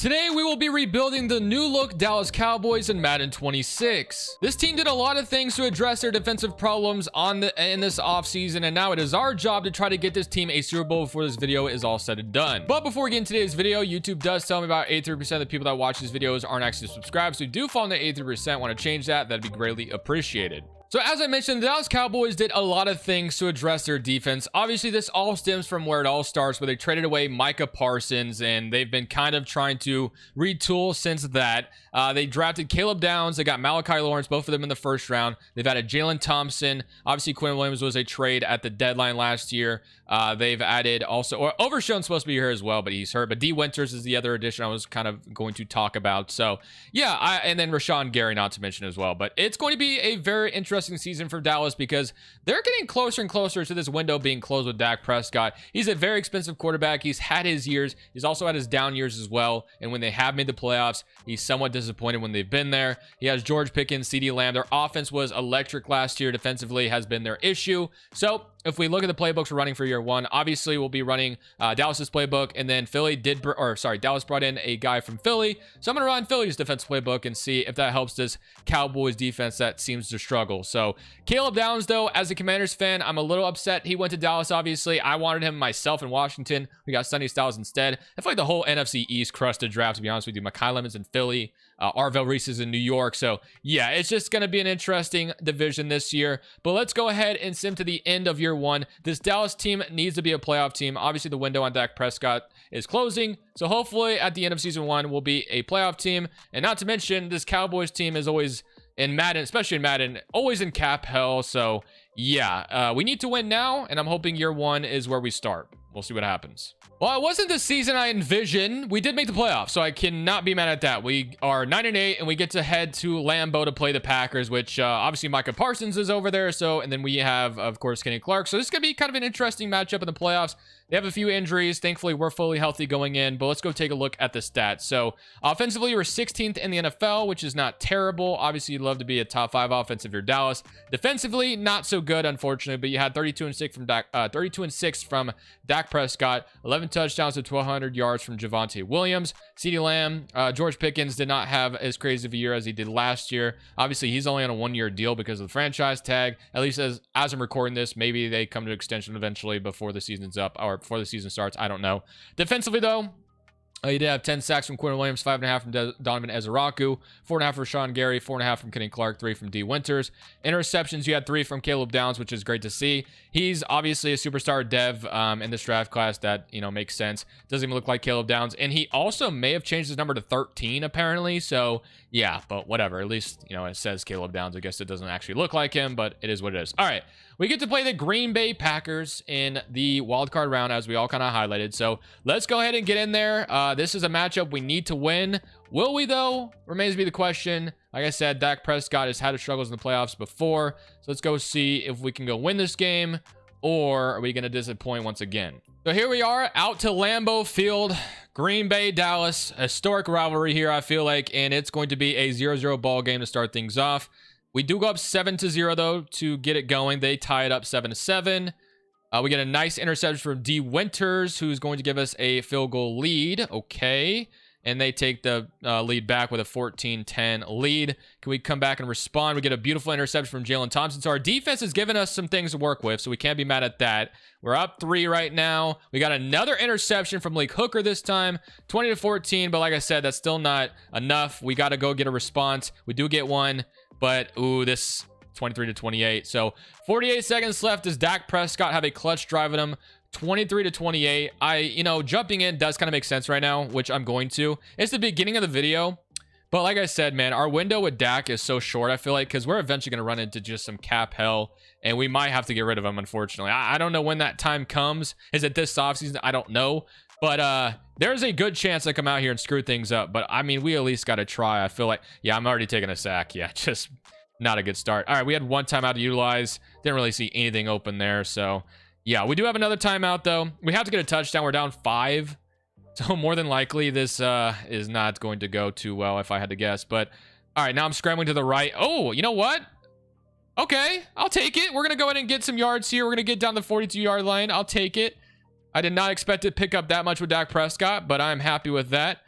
Today we will be rebuilding the new look Dallas Cowboys in Madden 26. This team did a lot of things to address their defensive problems in this offseason, and now it is our job to try to get this team a Super Bowl before this video is all said and done. But before we get into today's video, YouTube does tell me about 83% of the people that watch these videos aren't actually subscribed, so if you do fall in the 83%, want to change that, that'd be greatly appreciated. So as I mentioned, the Dallas Cowboys did a lot of things to address their defense. Obviously, this all stems from where it all starts, where they traded away Micah Parsons, and they've been kind of trying to retool since that. They drafted Caleb Downs. They got Malachi Lawrence, both of them in the first round. They've added Jalen Thompson. Obviously, Quinn Williams was a trade at the deadline last year. They've added also, or Overshown's supposed to be here as well, but he's hurt. But D. Winters is the other addition I was kind of going to talk about. So yeah, and then Rashawn Gary, not to mention as well. But it's going to be a very interesting season for Dallas because they're getting closer and closer to this window being closed with Dak Prescott. He's a very expensive quarterback. He's had his years. He's also had his down years as well. And when they have made the playoffs, he's somewhat disappointed when they've been there. He has George Pickens, CeeDee Lamb. Their offense was electric last year. Defensively has been their issue. So if we look at the playbooks we're running for year one, obviously we'll be running Dallas's playbook, and then Dallas brought in a guy from Philly. So I'm going to run Philly's defense playbook and see if that helps this Cowboys defense that seems to struggle. So Caleb Downs, though, as a Commanders fan, I'm a little upset. He went to Dallas, obviously. I wanted him myself in Washington. We got Sonny Styles instead. I feel like the whole NFC East crushed the draft, to be honest with you. Mekhi Lemons in Philly. Arvell Reese is in New York. So yeah, it's just going to be an interesting division this year. But let's go ahead and sim to the end of year one. This Dallas team needs to be a playoff team. Obviously, the window on Dak Prescott is closing. So hopefully at the end of season one, we'll be a playoff team. And not to mention, this Cowboys team is always in Madden, especially in Madden, always in cap hell. So yeah, we need to win now. And I'm hoping year one is where we start. We'll see what happens. Well, it wasn't the season I envisioned. We did make the playoffs, so I cannot be mad at that. We are 9-8, and we get to head to Lambeau to play the Packers, which obviously Micah Parsons is over there. So, and then we have, of course, Kenny Clark. So this is going to be kind of an interesting matchup in the playoffs. They have a few injuries. Thankfully, we're fully healthy going in, but let's go take a look at the stats. So offensively, we're 16th in the NFL, which is not terrible. Obviously, you'd love to be a top 5 offense if you're Dallas. Defensively, not so good, unfortunately, but you had 32-6 from Dak Prescott, 11 touchdowns to 1,200 yards from Javonte Williams. CeeDee Lamb, George Pickens did not have as crazy of a year as he did last year. Obviously, he's only on a 1-year deal because of the franchise tag. At least as I'm recording this, maybe they come to extension eventually before the season's up or before the season starts. I don't know. Defensively, though, he did have 10 sacks from Quinn Williams, 5.5 from Donovan Ezeraku, 4.5 from Rashawn Gary, 4.5 from Kenny Clark, 3 from D. Winters. Interceptions, you had 3 from Caleb Downs, which is great to see. He's obviously a superstar dev in this draft class. That, makes sense. Doesn't even look like Caleb Downs. And he also may have changed his number to 13, apparently. So, yeah, but whatever. At least, it says Caleb Downs. I guess it doesn't actually look like him, but it is what it is. All right. We get to play the Green Bay Packers in the wildcard round, as we all kind of highlighted. So let's go ahead and get in there. This is a matchup we need to win. Will we, though? Remains to be the question. Like I said, Dak Prescott has had his struggles in the playoffs before. So let's go see if we can go win this game, or are we going to disappoint once again? So here we are, out to Lambeau Field. Green Bay, Dallas. Historic rivalry here, I feel like. And it's going to be a 0-0 ball game to start things off. We do go up 7-0, though, to get it going. They tie it up 7-7. We get a nice interception from D. Winters, who's going to give us a field goal lead. Okay. And they take the lead back with a 14-10 lead. Can we come back and respond? We get a beautiful interception from Jalen Thompson. So our defense has given us some things to work with, so we can't be mad at that. We're up 3 right now. We got another interception from Malik Hooker this time, 20-14. But like I said, that's still not enough. We got to go get a response. We do get one. But, this 23-28. So 48 seconds left. Does Dak Prescott have a clutch drive in him? 23-28. Jumping in does kind of make sense right now, which I'm going to. It's the beginning of the video. But like I said, man, our window with Dak is so short, I feel like, because we're eventually going to run into just some cap hell, and we might have to get rid of him, unfortunately. I don't know when that time comes. Is it this offseason? I don't know. But there's a good chance I come out here and screw things up. But, I mean, we at least got to try. I feel like, yeah, I'm already taking a sack. Yeah, just not a good start. All right, we had one timeout to utilize. Didn't really see anything open there. So, yeah, we do have another timeout, though. We have to get a touchdown. We're down 5. So, more than likely, this is not going to go too well, if I had to guess. But, all right, now I'm scrambling to the right. Oh, you know what? Okay, I'll take it. We're going to go ahead and get some yards here. We're going to get down the 42-yard line. I'll take it. I did not expect to pick up that much with Dak Prescott, but I'm happy with that.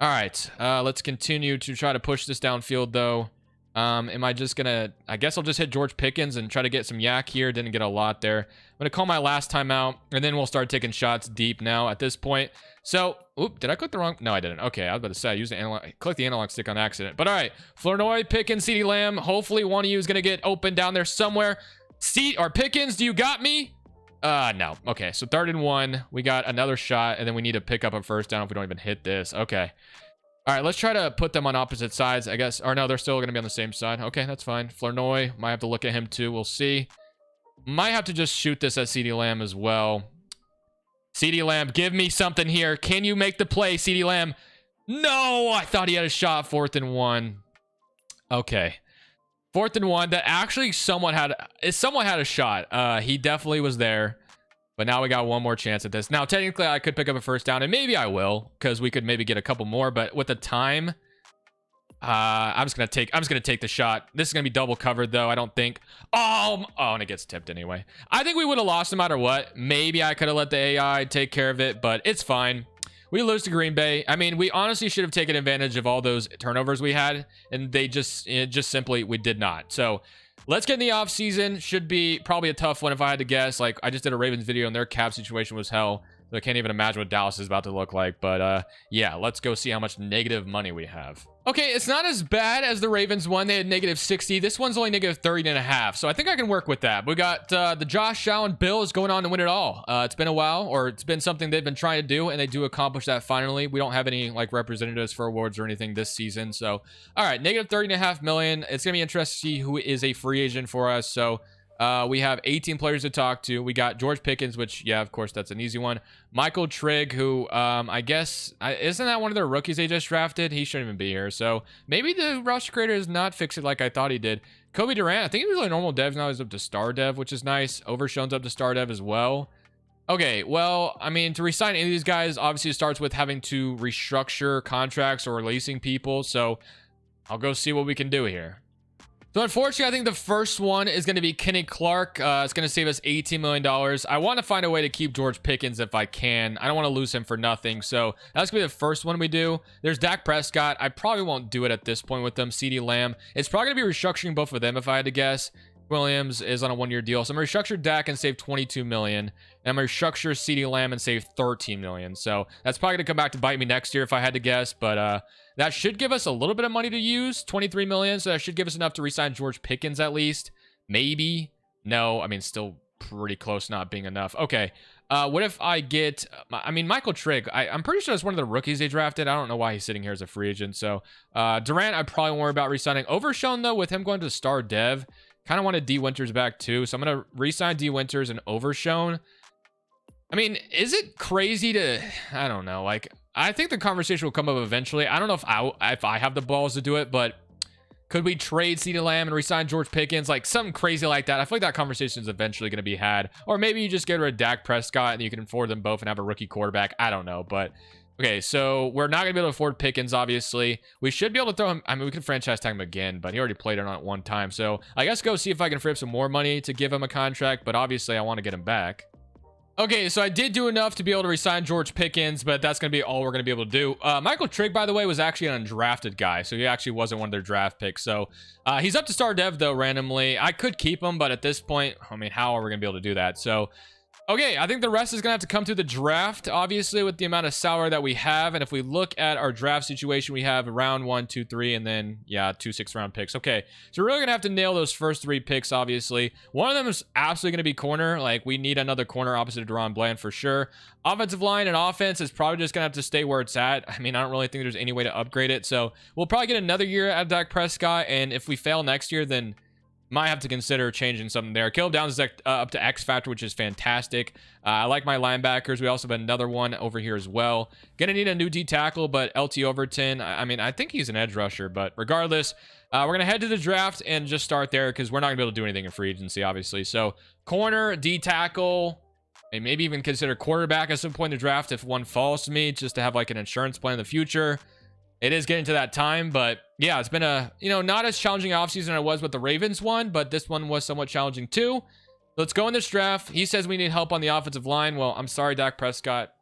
All right, let's continue to try to push this downfield, though. Am I just gonna... I guess I'll just hit George Pickens and try to get some yak here. Didn't get a lot there. I'm gonna call my last time out, and then we'll start taking shots deep now at this point. So, oop, did I click the wrong... No, I didn't. Okay, I was about to say, I used the analog... I clicked the analog stick on accident. But all right, Flournoy, Pickens, CeeDee Lamb. Hopefully one of you is gonna get open down there somewhere. Pickens, do you got me? No. Okay, so 3rd and 1. We got another shot, and then we need to pick up a first down if we don't even hit this. Okay. All right, let's try to put them on opposite sides, I guess. Or no, they're still going to be on the same side. Okay, that's fine. Flournoy, might have to look at him too. We'll see. Might have to just shoot this at CeeDee Lamb as well. CeeDee Lamb, give me something here. Can you make the play, CeeDee Lamb? No, I thought he had a shot. 4th and 1. Okay. 4th and 1. That actually somewhat had a shot. He definitely was there. But now we got one more chance at this. Now, technically, I could pick up a first down, and maybe I will, because we could maybe get a couple more. But with the time, I'm just gonna take the shot. This is gonna be double covered, though. I don't think. Oh, and it gets tipped anyway. I think we would have lost no matter what. Maybe I could have let the AI take care of it, but it's fine. We lose to Green Bay. I mean, we honestly should have taken advantage of all those turnovers we had, and they just simply we did not. So let's get in the offseason. Should be probably a tough one if I had to guess. Like, I just did a Ravens video, and their cap situation was hell. So I can't even imagine what Dallas is about to look like. But yeah, let's go see how much negative money we have. Okay, it's not as bad as the Ravens one. They had negative 60. This one's only negative 30.5. So I think I can work with that. We got the Josh Allen Bills going on to win it all. It's been a while, or it's been something they've been trying to do, and they do accomplish that finally. We don't have any like representatives for awards or anything this season. So, all right, negative 30.5 million. It's going to be interesting to see who is a free agent for us. So we have 18 players to talk to. We got George Pickens, which, yeah, of course, that's an easy one. Michael Trigg, who I guess, isn't that one of their rookies they just drafted? He shouldn't even be here. So maybe the roster creator is not fixed it like I thought he did. Kobe Durant, I think he was like normal dev. Now he's up to star dev, which is nice. Overshown's up to star dev as well. Okay, well, I mean, to resign any of these guys, obviously it starts with having to restructure contracts or releasing people. So I'll go see what we can do here. So unfortunately, I think the first one is going to be Kenny Clark. It's going to save us $18 million. I want to find a way to keep George Pickens if I can. I don't want to lose him for nothing. So that's going to be the first one we do. There's Dak Prescott. I probably won't do it at this point with them. CeeDee Lamb. It's probably going to be restructuring both of them if I had to guess. Williams is on a one-year deal. So I'm going to restructure Dak and save $22 million. And I'm going to restructure CeeDee Lamb and save $13 million. So that's probably going to come back to bite me next year if I had to guess. But that should give us a little bit of money to use, $23 million. So that should give us enough to re-sign George Pickens at least. Maybe. No, I mean, still pretty close not being enough. Okay. What if I get... I mean, Michael Trigg, I'm pretty sure it's one of the rookies they drafted. I don't know why he's sitting here as a free agent. So Durant, I probably won't worry about re-signing. Overshown, though, with him going to star dev, kind of wanted D. Winters back, too. So I'm going to re-sign D. Winters and Overshown. I mean, is it crazy to... I don't know. Like, I think the conversation will come up eventually. I don't know if I have the balls to do it, but could we trade CeeDee Lamb and re-sign George Pickens? Like, something crazy like that. I feel like that conversation is eventually going to be had. Or maybe you just get rid of Dak Prescott and you can afford them both and have a rookie quarterback. I don't know, but... Okay, so we're not going to be able to afford Pickens, obviously. We should be able to throw him... I mean, we could franchise tag him again, but he already played it on it one time. So I guess go see if I can free up some more money to give him a contract, but obviously I want to get him back. Okay, so I did do enough to be able to re-sign George Pickens, but that's going to be all we're going to be able to do. Michael Trigg, by the way, was actually an undrafted guy, so he actually wasn't one of their draft picks. So he's up to star dev, though, randomly. I could keep him, but at this point, I mean, how are we going to be able to do that? So... Okay, I think the rest is going to have to come through the draft, obviously, with the amount of salary that we have. And if we look at our draft situation, we have round 1, 2, 3, and then, yeah, 2 6th-round picks. Okay, so we're really going to have to nail those first 3 picks, obviously. One of them is absolutely going to be corner. Like, we need another corner opposite of Deron Bland for sure. Offensive line and offense is probably just going to have to stay where it's at. I mean, I don't really think there's any way to upgrade it. So we'll probably get another year out of Dak Prescott. And if we fail next year, then... might have to consider changing something there. Caleb Downs is up to X Factor, which is fantastic. I like my linebackers. We also have another one over here as well. Gonna need a new D tackle, but LT Overton, I mean, I think he's an edge rusher, but regardless, we're gonna head to the draft and just start there because we're not gonna be able to do anything in free agency, obviously. So corner, D tackle, and maybe even consider quarterback at some point in the draft if one falls to me, just to have like an insurance plan in the future. It is getting to that time, but yeah, it's been a, not as challenging offseason as it was with the Ravens one, but this one was somewhat challenging too. Let's go in this draft. He says we need help on the offensive line. Well, I'm sorry, Dak Prescott.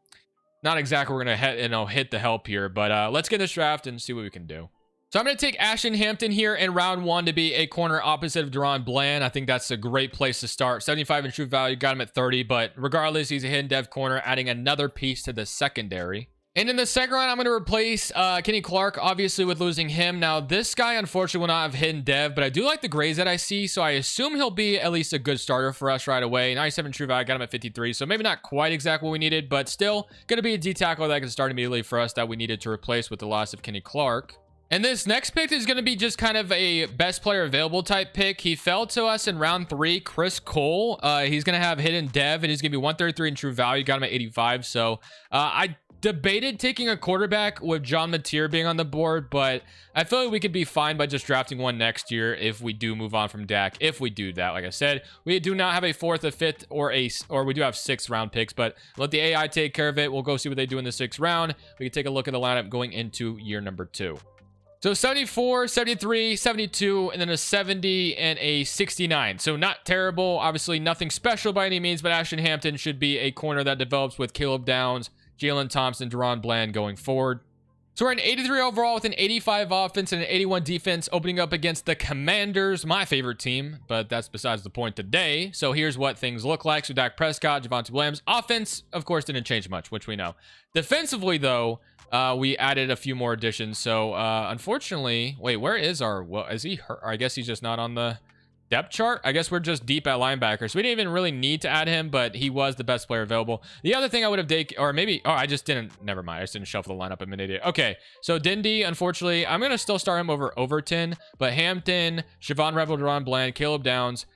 not exactly we're going to hit the help here, but let's get this draft and see what we can do. So I'm going to take Ashton Hampton here in round 1 to be a corner opposite of Deron Bland. I think that's a great place to start. 75 in true value, got him at 30, but regardless, he's a hidden dev corner, adding another piece to the secondary. And in the second round, I'm going to replace Kenny Clark, obviously, with losing him. Now, this guy, unfortunately, will not have hidden dev, but I do like the grades that I see, so I assume he'll be at least a good starter for us right away. 97 true value, got him at 53, so maybe not quite exactly what we needed, but still going to be a D tackle that can start immediately for us that we needed to replace with the loss of Kenny Clark. And this next pick is going to be just kind of a best player available type pick. He fell to us in round 3, Chris Cole. He's going to have hidden dev, and he's going to be 133 in true value. Got him at 85. So I debated taking a quarterback with John Mateer being on the board, but I feel like we could be fine by just drafting one next year if we do move on from Dak. If we do that, like I said, we do not have a 4th, a 5th, or we do have 6th round picks, but let the AI take care of it. We'll go see what they do in the 6th round. We can take a look at the lineup going into year number 2. So 74, 73, 72, and then a 70 and a 69. So not terrible. Obviously nothing special by any means, but Ashton Hampton should be a corner that develops with Caleb Downs, Jalen Thompson, Deron Bland going forward. So we're an 83 overall with an 85 offense and an 81 defense, opening up against the Commanders, my favorite team, but that's besides the point today. So here's what things look like. So Dak Prescott, Javonte Williams. Offense, of course, didn't change much, which we know. Defensively, though, we added a few more additions. So unfortunately, wait, where is our, well, is he hurt? I guess he's just not on the depth chart. I guess we're just deep at linebacker, so we didn't even really need to add him, but he was the best player available. The other thing I would have taken, or maybe, oh, I just didn't, never mind, I just didn't shuffle the lineup. I'm an idiot. Okay, so Dindy, unfortunately, I'm gonna still start him over Overton, but Hampton, Siobhan Rebel, Deron Bland, Caleb Downs,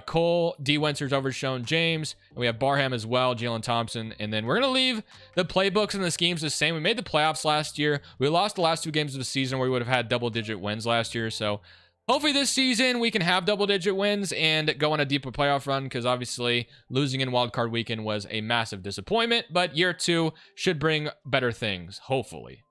Cole, D. Wentzer's overshown James, and we have Barham as well, Jalen Thompson, and then we're going to leave the playbooks and the schemes the same. We made the playoffs last year. We lost the last 2 games of the season where we would have had double-digit wins last year, so hopefully this season we can have double-digit wins and go on a deeper playoff run, because obviously losing in wildcard weekend was a massive disappointment, but year 2 should bring better things, hopefully.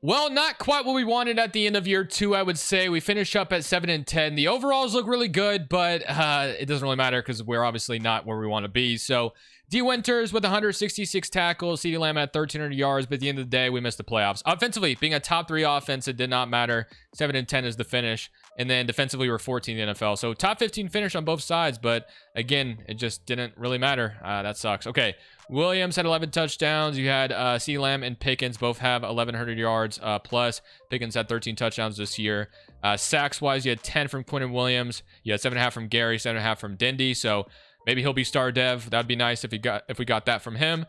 Well, not quite what we wanted at the end of year 2, I would say. We finished up at 7-10. The overalls look really good, but it doesn't really matter because we're obviously not where we want to be. So D. Winters with 166 tackles, CeeDee Lamb at 1,300 yards, but at the end of the day, we missed the playoffs. Offensively, being a top 3 offense, it did not matter. 7-10 is the finish. And then defensively, we're 14th in the NFL. So top 15 finish on both sides, but again, it just didn't really matter. That sucks. Okay, Williams had 11 touchdowns. You had CeeDee Lamb and Pickens both have 1,100 yards plus. Pickens had 13 touchdowns this year. Sacks-wise, you had 10 from Quinnen Williams. You had 7.5 from Gary, 7.5 from Dindy. So maybe he'll be star dev. That'd be nice if we got that from him.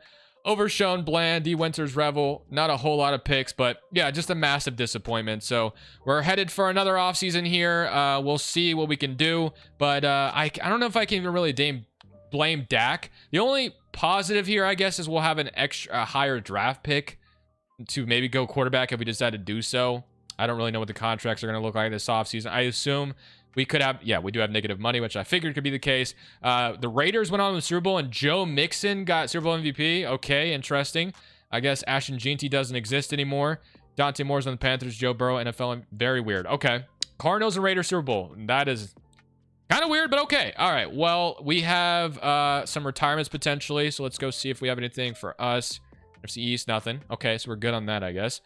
Overshown, Bland, D. Winters, Revel. Not a whole lot of picks, but yeah, just a massive disappointment. So we're headed for another offseason here. We'll see what we can do, but I don't know if I can even really blame Dak. The only positive here, I guess, is we'll have a higher draft pick to maybe go quarterback if we decide to do so. I don't really know what the contracts are going to look like this offseason. I assume we could have, yeah, we do have negative money, which I figured could be the case. The Raiders went on to the Super Bowl, and Joe Mixon got Super Bowl MVP. Okay, interesting. I guess Ashton Jeanty doesn't exist anymore. Dante Moore's on the Panthers. Joe Burrow, NFL. Very weird. Okay. Cardinals and Raiders Super Bowl. That is kind of weird, but okay. All right. Well, we have some retirements potentially, so let's go see if we have anything for us. NFC East, nothing. Okay, so we're good on that, I guess.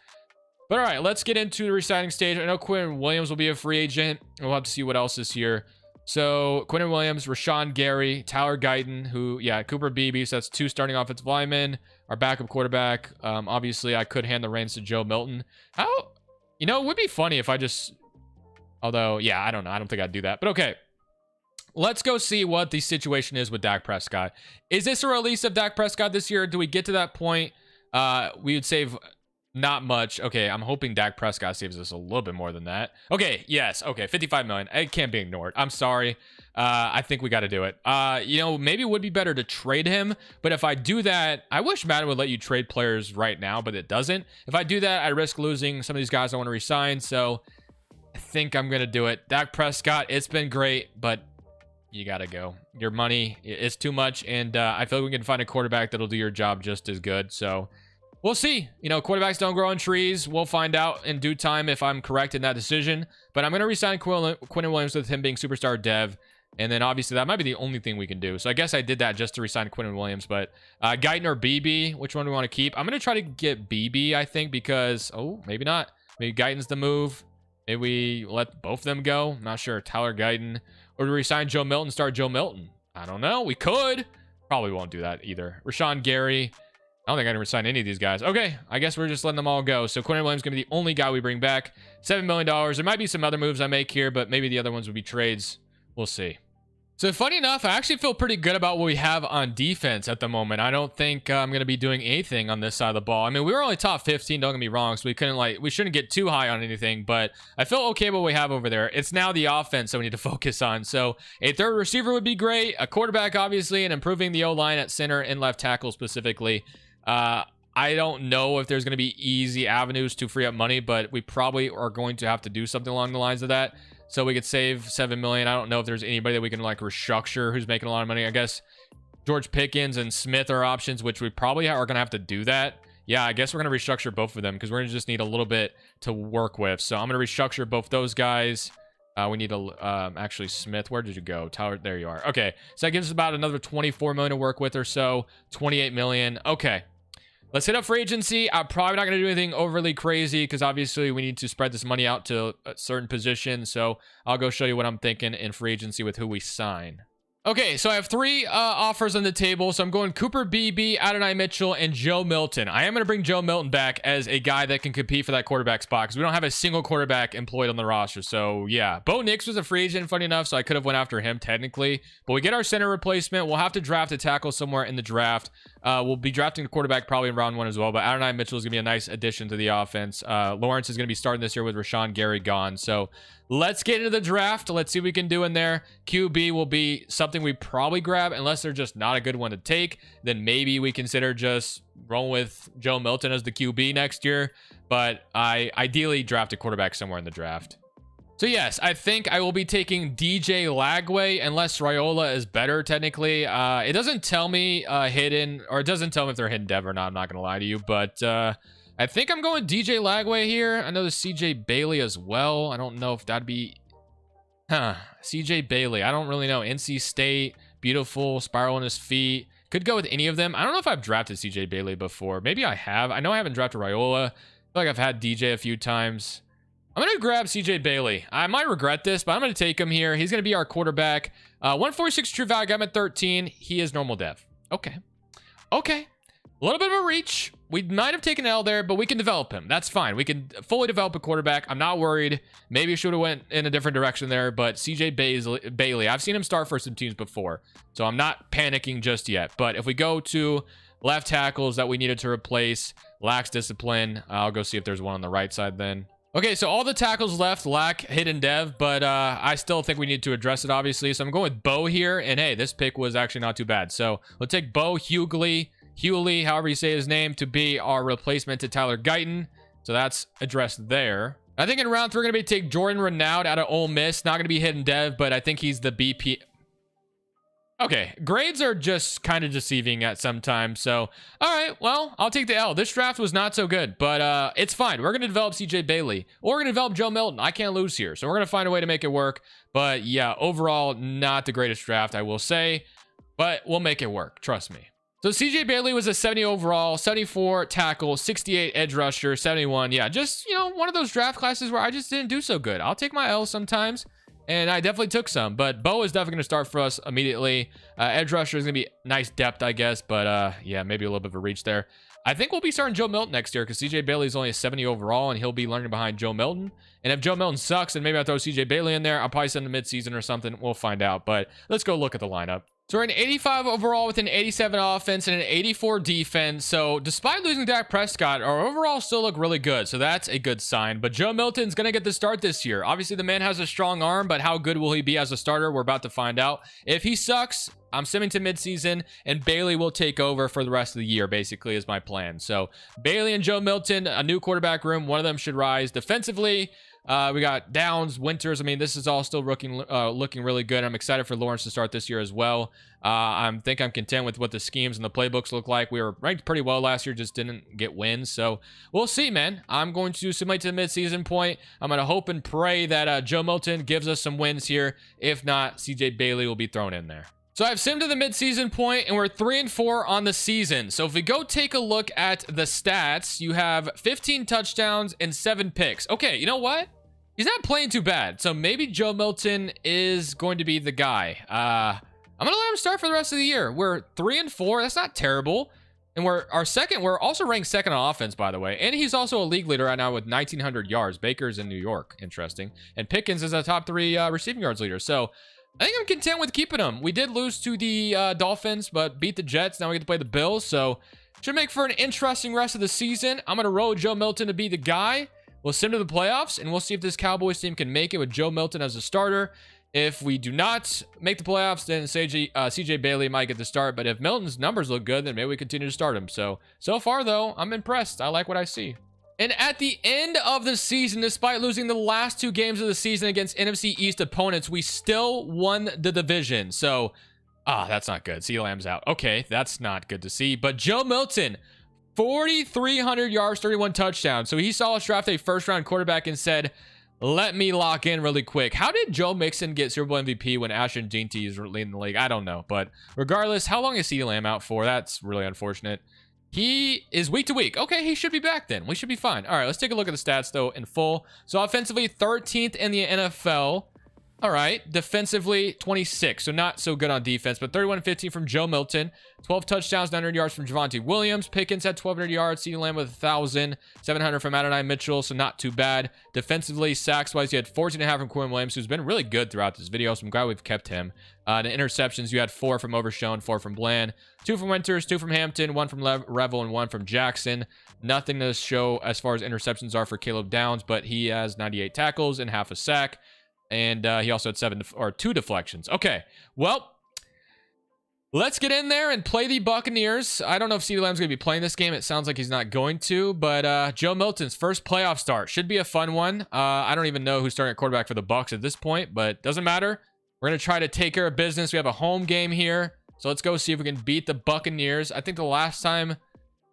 But all right, let's get into the resigning stage. I know Quinnen Williams will be a free agent. We'll have to see what else is here. So Quinnen Williams, Rashawn Gary, Tyler Guyton, who, yeah, Cooper Beebe. So that's 2 starting offensive linemen. Our backup quarterback. Obviously, I could hand the reins to Joe Milton. How, you know, it would be funny if I just, although, yeah, I don't know. I don't think I'd do that. But okay, let's go see what the situation is with Dak Prescott. Is this a release of Dak Prescott this year? Do we get to that point? We would save not much. Okay, I'm hoping Dak Prescott saves us a little bit more than that. Okay, yes. Okay, 55 million. It can't be ignored. I'm sorry. I think we got to do it. You know, maybe it would be better to trade him, but if I do that, I wish Madden would let you trade players right now, but it doesn't. If I do that, I risk losing some of these guys I want to resign, so I think I'm going to do it. Dak Prescott, it's been great, but you got to go. Your money is too much, and I feel like we can find a quarterback that'll do your job just as good, so we'll see. You know, quarterbacks don't grow on trees. We'll find out in due time if I'm correct in that decision. But I'm going to resign Quinnen Williams with him being superstar dev. And then obviously that might be the only thing we can do. So I guess I did that just to resign Quinton Williams. But Guyton or BB, which one do we want to keep? I'm going to try to get BB, I think, because... Oh, maybe not. Maybe Guyton's the move. Maybe we let both of them go. I'm not sure. Tyler Guyton. Or do we resign Joe Milton, start Joe Milton? I don't know. We could. Probably won't do that either. Rashawn Gary. I don't think I can resign any of these guys. Okay, I guess we're just letting them all go. So Quinton Williams is going to be the only guy we bring back. $7 million. There might be some other moves I make here, but maybe the other ones would be trades. We'll see. So funny enough, I actually feel pretty good about what we have on defense at the moment. I don't think I'm going to be doing anything on this side of the ball. I mean, we were only top 15, don't get me wrong, so we shouldn't get too high on anything, but I feel okay with what we have over there. It's now the offense that we need to focus on. So a third receiver would be great, a quarterback, obviously, and improving the O-line at center and left tackle specifically. I don't know if there's going to be easy avenues to free up money, but we probably are going to have to do something along the lines of that. So we could save $7 million. I don't know if there's anybody that we can like restructure who's making a lot of money. I guess George Pickens and Smith are options, which we probably are going to have to do that. Yeah, I guess we're going to restructure both of them because we're going to just need a little bit to work with. So I'm going to restructure both those guys. We need to actually Smith. Where did you go? Tyler, there you are. Okay, so that gives us about another 24 million to work with or so. 28 million. Okay. Let's hit up free agency. I'm probably not going to do anything overly crazy because obviously we need to spread this money out to a certain position. So I'll go show you what I'm thinking in free agency with who we sign. Okay, so I have three offers on the table. So I'm going Cooper BB, Adonai Mitchell, and Joe Milton. I am going to bring Joe Milton back as a guy that can compete for that quarterback spot because we don't have a single quarterback employed on the roster. So yeah, Bo Nix was a free agent, funny enough, so I could have went after him technically. But we get our center replacement. We'll have to draft a tackle somewhere in the draft. We'll be drafting the quarterback probably in round 1 as well. But Adonai Mitchell is going to be a nice addition to the offense. Lawrence is going to be starting this year with Rashawn Gary gone. So let's get into the draft. Let's see what we can do in there. QB will be something we probably grab unless they're just not a good one to take. Then maybe we consider just rolling with Joe Milton as the QB next year. But I ideally draft a quarterback somewhere in the draft. So yes, I think I will be taking DJ Lagway unless Raiola is better technically. It doesn't tell me hidden, or it doesn't tell me if they're hidden dev or not. I'm not going to lie to you, but I think I'm going DJ Lagway here. I know there's CJ Bailey as well. I don't know if that'd be... CJ Bailey. I don't really know. NC State, beautiful, spiral on his feet. Could go with any of them. I don't know if I've drafted CJ Bailey before. Maybe I have. I know I haven't drafted Raiola. I feel like I've had DJ a few times. I'm going to grab CJ Bailey. I might regret this, but I'm going to take him here. He's going to be our quarterback. 146 true value. I'm at 13. He is normal dev. Okay. Okay. A little bit of a reach. We might have taken an L there, but we can develop him. That's fine. We can fully develop a quarterback. I'm not worried. Maybe I should have went in a different direction there, but CJ Bailey, I've seen him start for some teams before, so I'm not panicking just yet. But if we go to left tackles that we needed to replace, lacks discipline, I'll go see if there's one on the right side then. Okay, so all the tackles left lack hidden dev, but I still think we need to address it, obviously. So I'm going with Bo here, and hey, this pick was actually not too bad. So we'll take Bo Hughley, however you say his name, to be our replacement to Tyler Guyton. So that's addressed there. I think in round 3, we're going to take Jordan Renaud out of Ole Miss. Not going to be hidden dev, but I think he's the BP. Okay, grades are just kind of deceiving at some time. So, all right, well, I'll take the L. This draft was not so good, but it's fine. We're going to develop CJ Bailey, or we're going to develop Joe Milton. I can't lose here, so we're going to find a way to make it work. But yeah, overall, not the greatest draft, I will say, but we'll make it work. Trust me. So CJ Bailey was a 70 overall, 74 tackle, 68 edge rusher, 71. Yeah, just, you know, one of those draft classes where I just didn't do so good. I'll take my L sometimes. And I definitely took some, but Bo is definitely going to start for us immediately. Edge rusher is going to be nice depth, I guess, but yeah, maybe a little bit of a reach there. I think we'll be starting Joe Milton next year because CJ Bailey is only a 70 overall, and he'll be learning behind Joe Milton. And if Joe Milton sucks, then maybe I'll throw CJ Bailey in there. I'll probably send him midseason or something. We'll find out, but let's go look at the lineup. So we're an 85 overall with an 87 offense and an 84 defense. So despite losing Dak Prescott, our overall still look really good. So that's a good sign. But Joe Milton's going to get the start this year. Obviously, the man has a strong arm, but how good will he be as a starter? We're about to find out. If he sucks, I'm simming to midseason, and Bailey will take over for the rest of the year, basically, is my plan. So Bailey and Joe Milton, a new quarterback room. One of them should rise. Defensively, we got Downs, Winters. I mean, this is all still looking really good. I'm excited for Lawrence to start this year as well. I think I'm content with what the schemes and the playbooks look like. We were ranked pretty well last year, just didn't get wins. So we'll see, man. I'm going to simulate to the midseason point. I'm going to hope and pray that Joe Milton gives us some wins here. If not, CJ Bailey will be thrown in there. So I've simmed to the midseason point, and we're 3-4 on the season. So if we go take a look at the stats, you have 15 touchdowns and 7 picks. Okay, you know what? He's not playing too bad. So maybe Joe Milton is going to be the guy. I'm going to let him start for the rest of the year. We're 3-4. That's not terrible. And we're also ranked second on offense, by the way. And he's also a league leader right now with 1,900 yards. Baker's in New York. Interesting. And Pickens is a top 3 receiving yards leader. So I think I'm content with keeping him. We did lose to the Dolphins, but beat the Jets. Now we get to play the Bills. So should make for an interesting rest of the season. I'm going to roll Joe Milton to be the guy. We'll sim to the playoffs, and we'll see if this Cowboys team can make it with Joe Milton as a starter. If we do not make the playoffs, then CJ Bailey might get the start. But if Milton's numbers look good, then maybe we continue to start him. So far, though, I'm impressed. I like what I see. And at the end of the season, despite losing the last 2 games of the season against NFC East opponents, we still won the division. So, that's not good. CeeDee Lamb's out. Okay, that's not good to see. But Joe Milton, 4,300 yards, 31 touchdowns. So he saw us draft a first-round quarterback and said, let me lock in really quick. How did Joe Mixon get Super Bowl MVP when Ashton Jeanty is leading the league? I don't know. But regardless, how long is CeeDee Lamb out for? That's really unfortunate. He is week to week. Okay, he should be back then. We should be fine. All right, let's take a look at the stats, though, in full. So offensively, 13th in the NFL. All right, defensively, 26. So not so good on defense, but 31-15 from Joe Milton. 12 touchdowns, 900 yards from Javonte Williams. Pickens had 1,200 yards. CeeDee Lamb with 1,000. 700 from Adonai Mitchell, so not too bad. Defensively, sacks-wise, you had 14.5 from Quinn Williams, who's been really good throughout this video, so I'm glad we've kept him. The interceptions, you had 4 from Overshown, 4 from Bland. 2 from Winters, 2 from Hampton, 1 from Revel, and 1 from Jackson. Nothing to show as far as interceptions are for Caleb Downs, but he has 98 tackles and half a sack. And he also had 2 deflections. Okay, well, let's get in there and play the Buccaneers. I don't know if CeeDee Lamb's going to be playing this game. It sounds like he's not going to. But Joe Milton's first playoff start should be a fun one. I don't even know who's starting at quarterback for the Bucs at this point, but doesn't matter. We're going to try to take care of business. We have a home game here. So let's go see if we can beat the Buccaneers. I think the last time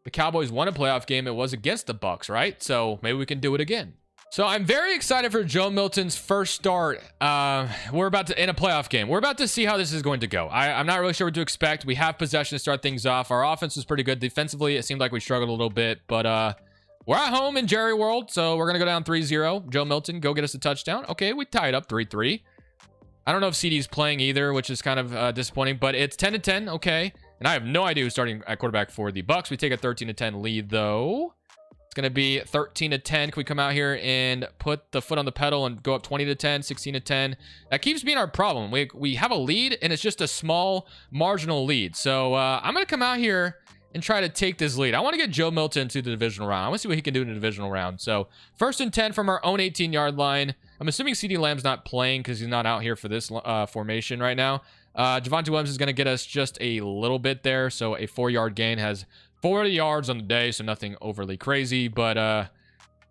the Cowboys won a playoff game, it was against the Bucs, right? So maybe we can do it again. So I'm very excited for Joe Milton's first start. We're about to in a playoff game. We're about to see how this is going to go. I'm not really sure what to expect. We have possession to start things off. Our offense was pretty good. Defensively, it seemed like we struggled a little bit, but we're at home in Jerry World, so we're going to go down 3-0. Joe Milton, go get us a touchdown. Okay, we tied up 3-3. I don't know if CD's playing either, which is kind of disappointing, but it's 10-10. Okay, and I have no idea who's starting at quarterback for the Bucs. We take a 13-10 lead, though. It's going to be 13-10. Can we come out here and put the foot on the pedal and go up 20-10, 16-10? That keeps being our problem. We have a lead, and it's just a small marginal lead. So I'm going to come out here and try to take this lead. I want to get Joe Milton to the divisional round. I want to see what he can do in the divisional round. So 1st and 10 from our own 18-yard line. I'm assuming CeeDee Lamb's not playing because he's not out here for this formation right now. Javonte Williams is going to get us just a little bit there. So a 4-yard gain, has 40 yards on the day, so nothing overly crazy. But, all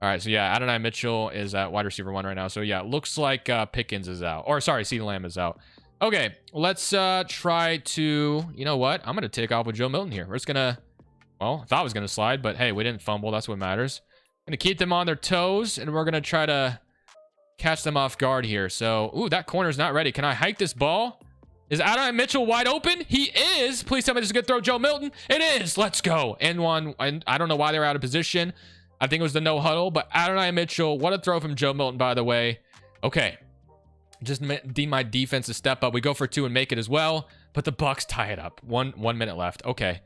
right, so yeah, Adonai Mitchell is at wide receiver 1 right now. So, yeah, it looks like Pickens is out. Or, sorry, CeeDee Lamb is out. Okay, let's try to, you know what? I'm going to take off with Joe Milton here. We're just going to, well, I thought I was going to slide, but hey, we didn't fumble. That's what matters. Going to keep them on their toes, and we're going to try to catch them off guard here. So, ooh, that corner's not ready. Can I hike this ball? Is Adonai Mitchell wide open? He is. Please tell me this is a good throw, Joe Milton. It is. Let's go. And one. And I don't know why they were out of position. I think it was the no huddle, but Adonai Mitchell, what a throw from Joe Milton, by the way. Okay. Just need my defense to step up. We go for 2 and make it as well, but the Bucs tie it up. One minute left. Okay.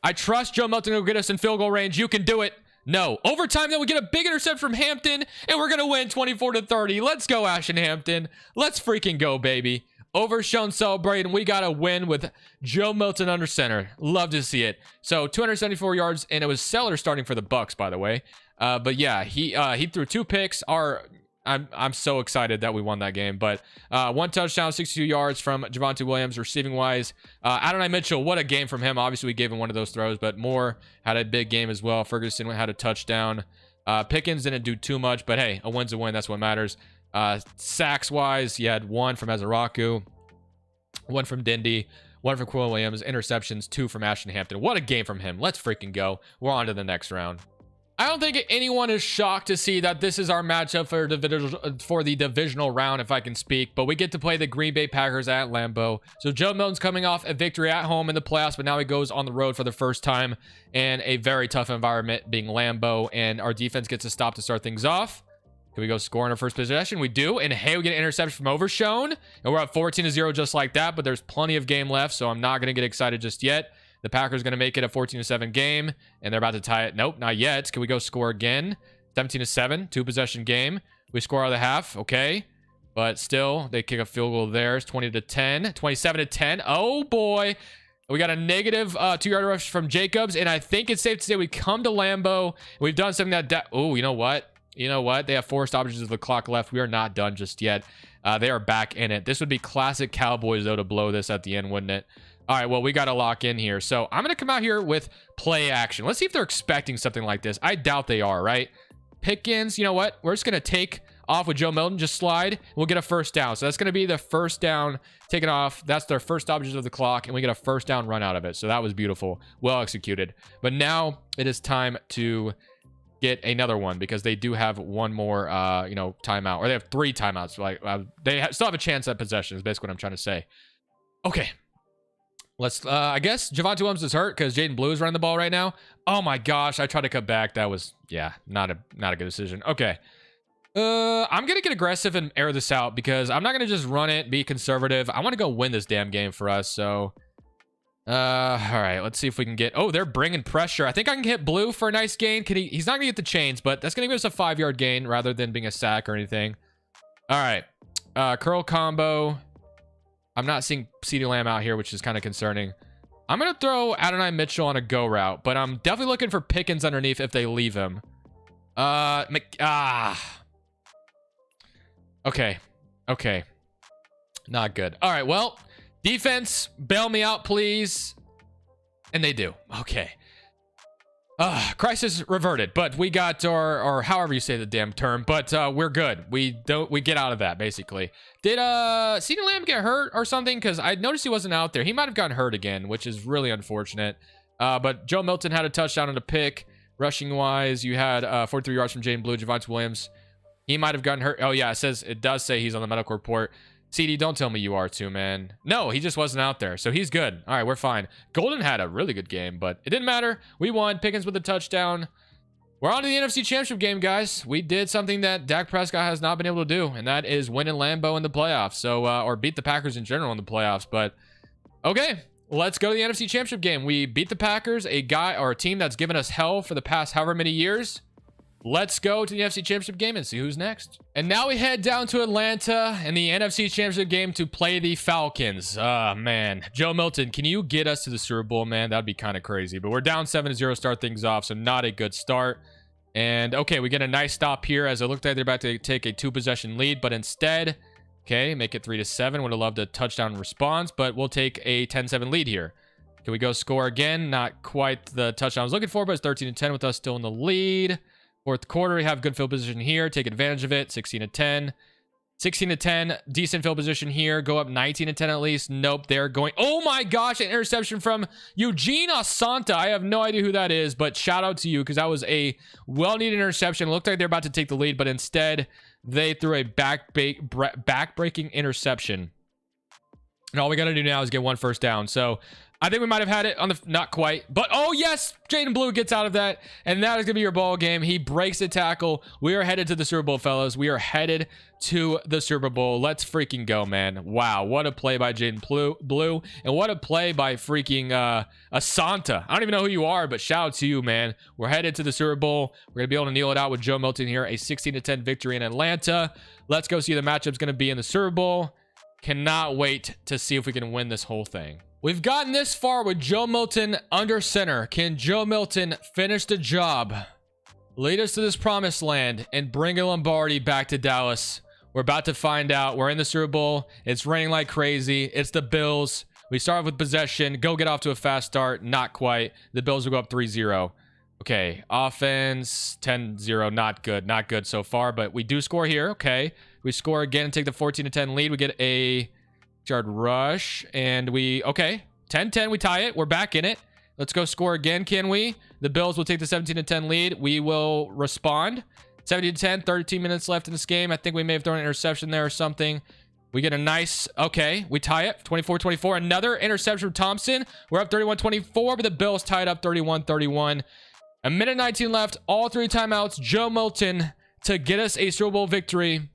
I trust Joe Milton to get us in field goal range. You can do it. No. Overtime, then we get a big intercept from Hampton, and we're going to win 24-30. Let's go, Ashton Hampton. Let's freaking go, baby. Overshown celebrating. We got a win with Joe Milton under center. Love to see it. So 274 yards, and it was Sellers starting for the Bucs, by the way. But yeah, he threw 2 picks. Our I'm so excited that we won that game. But 1 touchdown, 62 yards from Javonte Williams. Receiving wise, Adonai Mitchell, what a game from him. Obviously we gave him one of those throws, but Moore had a big game as well. Ferguson had a touchdown. Pickens didn't do too much, but hey, a win's a win. That's what matters. Sacks wise, you had 1 from Ezaraku, 1 from Dindy, 1 from Quill Williams. Interceptions, 2 from Ashton Hampton. What a game from him. Let's freaking go. We're on to the next round. I don't think anyone is shocked to see that this is our matchup for the divisional round, if I can speak. But we get to play the Green Bay Packers at Lambeau. So Joe Milton's coming off a victory at home in the playoffs, but now he goes on the road for the first time in a very tough environment, being Lambeau. And our defense gets a stop to start things off. Can we go score in our first possession? We do. And hey, we get an interception from Overshone. And we're up 14-0 just like that. But there's plenty of game left, so I'm not going to get excited just yet. The Packers going to make it a 14-7 game, and they're about to tie it. Nope, not yet. Can we go score again? 17-7, 2-possession game. We score out of the half, okay. But still, they kick a field goal there. It's 20-10, 27-10. Oh, boy. We got a negative 2-yard rush from Jacobs, and I think it's safe to say we come to Lambeau. We've done something that... Oh, you know what? You know what? They have 4 stoppages of the clock left. We are not done just yet. They are back in it. This would be classic Cowboys, though, to blow this at the end, wouldn't it? All right, well, we got to lock in here. So I'm going to come out here with play action. Let's see if they're expecting something like this. I doubt they are, right? Pickens, you know what? We're just going to take off with Joe Milton. Just slide. We'll get a first down. So that's going to be the first down taken off. That's their first stoppages of the clock, and we get a first down run out of it. So that was beautiful. Well executed. But now it is time to get another one because they do have one more, timeout. Or they have 3 timeouts. They still have a chance at possession is basically what I'm trying to say. Okay. Let's, I guess Javonte Williams is hurt because Jaden Blue is running the ball right now. Oh my gosh, I tried to cut back. That was, yeah, not a good decision. Okay. I'm going to get aggressive and air this out because I'm not going to just run it, be conservative. I want to go win this damn game for us. So, all right, let's see if we can get, oh, they're bringing pressure. I think I can hit Blue for a nice gain. He's not going to get the chains, but that's going to give us a 5-yard gain rather than being a sack or anything. All right. Curl combo. I'm not seeing CeeDee Lamb out here, which is kind of concerning. I'm going to throw Adonai Mitchell on a go route, but I'm definitely looking for Pickens underneath if they leave him. Okay. Not good. All right, well, defense, bail me out, please. And they do. Okay. Crisis reverted, but we got or however you say the damn term, but we're good. We get out of that basically. Did CeeDee Lamb get hurt or something? Because I noticed he wasn't out there. He might have gotten hurt again, which is really unfortunate. But Joe Milton had a touchdown and a pick. Rushing wise, you had 43 yards from Jaden Blue. Javonte Williams, he might have gotten hurt. Oh yeah, it does say he's on the medical report. CD, don't tell me you are too, man. No, he just wasn't out there, so he's good. All right, we're fine. Golden had a really good game, but it didn't matter. We won. Pickens with a touchdown. We're on to the NFC Championship game, guys. We did something that Dak Prescott has not been able to do, and that is win in Lambeau in the playoffs. So, or beat the Packers in general in the playoffs. But okay, let's go to the NFC Championship game. We beat the Packers, a team that's given us hell for the past however many years. Let's go to the NFC Championship game and see who's next. And now we head down to Atlanta in the NFC Championship game to play the Falcons. Man. Joe Milton, can you get us to the Super Bowl, man? That'd be kind of crazy. But we're down 7-0, start things off, so not a good start. And, okay, we get a nice stop here as it looked like they're about to take a 2-possession lead, but instead, okay, make it 3-7. Would have loved a touchdown response, but we'll take a 10-7 lead here. Can we go score again? Not quite the touchdown I was looking for, but it's 13-10 with us still in the lead. Fourth quarter, we have good field position here. Take advantage of it. 16-10. 16-10. Decent field position here. Go up 19-10 at least. Nope, they're going. Oh my gosh, an interception from Eugene Asante. I have no idea who that is, but shout out to you because that was a well-needed interception. It looked like they're about to take the lead, but instead they threw a back-breaking interception. And all we got to do now is get one first down. So I think we might have had it on the, not quite, but oh yes, Jaden Blue gets out of that, and that is gonna be your ball game. He breaks the tackle. We are headed to the Super Bowl, fellas. We are headed to the Super Bowl. Let's freaking go, man. Wow, what a play by Jaden Blue, and what a play by freaking Asante. I don't even know who you are, but shout out to you, man. We're headed to the Super Bowl. We're gonna be able to kneel it out with Joe Milton here. A 16-10 victory in Atlanta. Let's go see the matchup's gonna be in the Super Bowl. Cannot wait to see if we can win this whole thing. We've gotten this far with Joe Milton under center. Can Joe Milton finish the job? Lead us to this promised land and bring a Lombardi back to Dallas. We're about to find out. We're in the Super Bowl. It's raining like crazy. It's the Bills. We start off with possession. Go get off to a fast start. Not quite. The Bills will go up 3-0. Okay, offense 10-0. Not good. Not good so far, but we do score here. Okay, we score again and take the 14-10 lead. We get a yard rush, and okay, 10-10. We tie it. We're back in it. Let's go score again, can we? The Bills will take the 17-10 lead. We will respond. 17-10, 13 minutes left in this game. I think we may have thrown an interception there or something. We get a nice, okay, we tie it, 24-24. Another interception from Thompson. We're up 31-24, but the Bills tied up 31-31. A minute 19 left, all 3 timeouts. Joe Milton to get us a Super Bowl victory.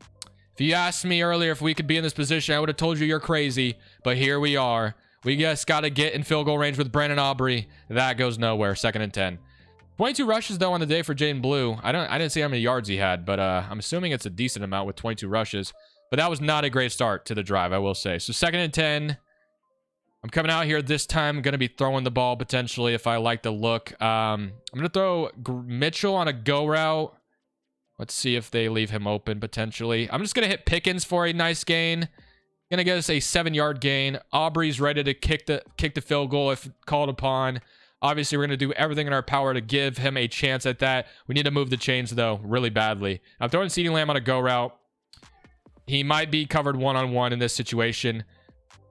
If you asked me earlier if we could be in this position, I would have told you you're crazy, but here we are. We just got to get in field goal range with Brandon Aubrey. That goes nowhere. 2nd and 10. 22 rushes, though, on the day for Jaden Blue. I didn't see how many yards he had, but I'm assuming it's a decent amount with 22 rushes. But that was not a great start to the drive, I will say. So 2nd and 10. I'm coming out here this time. I'm going to be throwing the ball potentially if I like the look. I'm going to throw Mitchell on a go route. Let's see if they leave him open potentially. I'm just going to hit Pickens for a nice gain. Going to get us a 7-yard gain. Aubrey's ready to kick the field goal if called upon. Obviously, we're going to do everything in our power to give him a chance at that. We need to move the chains, though, really badly. I'm throwing CeeDee Lamb on a go route. He might be covered one-on-one in this situation.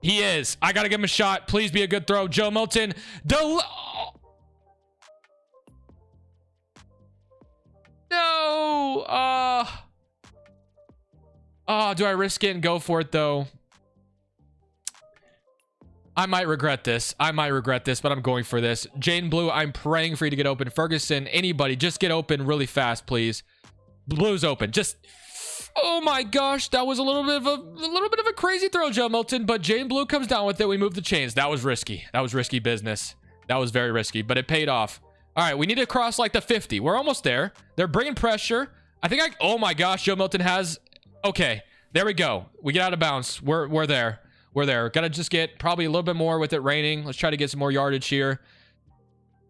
He is. I got to give him a shot. Please be a good throw. Joe Milton. No. Do I risk it and go for it, though? I might regret this. But I'm going for this. Jaden Blue, I'm praying for you to get open. Ferguson, anybody, just get open really fast, please. Blue's open. Just, oh my gosh, that was a little bit of a crazy throw, Joe Milton. But Jaden Blue comes down with it. We move the chains. That was risky. That was risky business. That was very risky, but it paid off. All right, we need to cross like the 50. We're almost there. They're bringing pressure. Oh my gosh, Joe Milton has, okay, there we go. We get out of bounds. We're there. We're there. Gotta just get probably a little bit more with it raining. Let's try to get some more yardage here.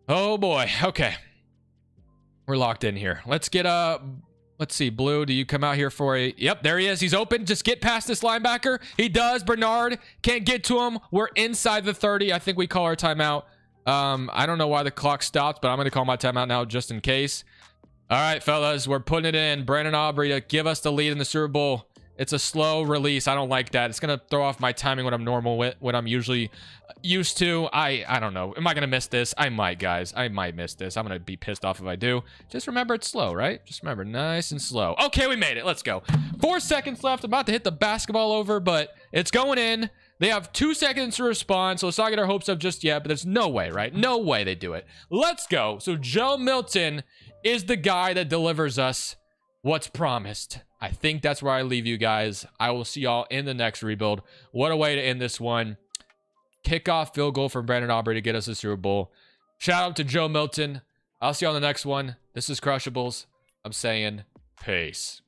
Oh boy. Okay. We're locked in here. Let's get let's see. Blue, do you come out here for a, yep, there he is. He's open. Just get past this linebacker. He does. Bernard can't get to him. We're inside the 30. I think we call our timeout. I don't know why the clock stopped, but I'm going to call my timeout now just in case. All right, fellas, we're putting it in. Brandon Aubrey to give us the lead in the Super Bowl. It's a slow release. I don't like that. It's going to throw off my timing when I'm normal with, what I'm usually used to. I don't know. Am I going to miss this? I might, guys. I might miss this. I'm going to be pissed off if I do. Just remember it's slow, right? Just remember, nice and slow. Okay, we made it. Let's go. 4 seconds left. I'm about to hit the basketball over, but it's going in. They have 2 seconds to respond, so let's not get our hopes up just yet, but there's no way, right? No way they do it. Let's go. So Joe Milton is the guy that delivers us what's promised. I think that's where I leave you guys. I will see y'all in the next rebuild. What a way to end this one. Kickoff field goal from Brandon Aubrey to get us a Super Bowl. Shout out to Joe Milton. I'll see you on the next one. This is Crushables. I'm saying peace.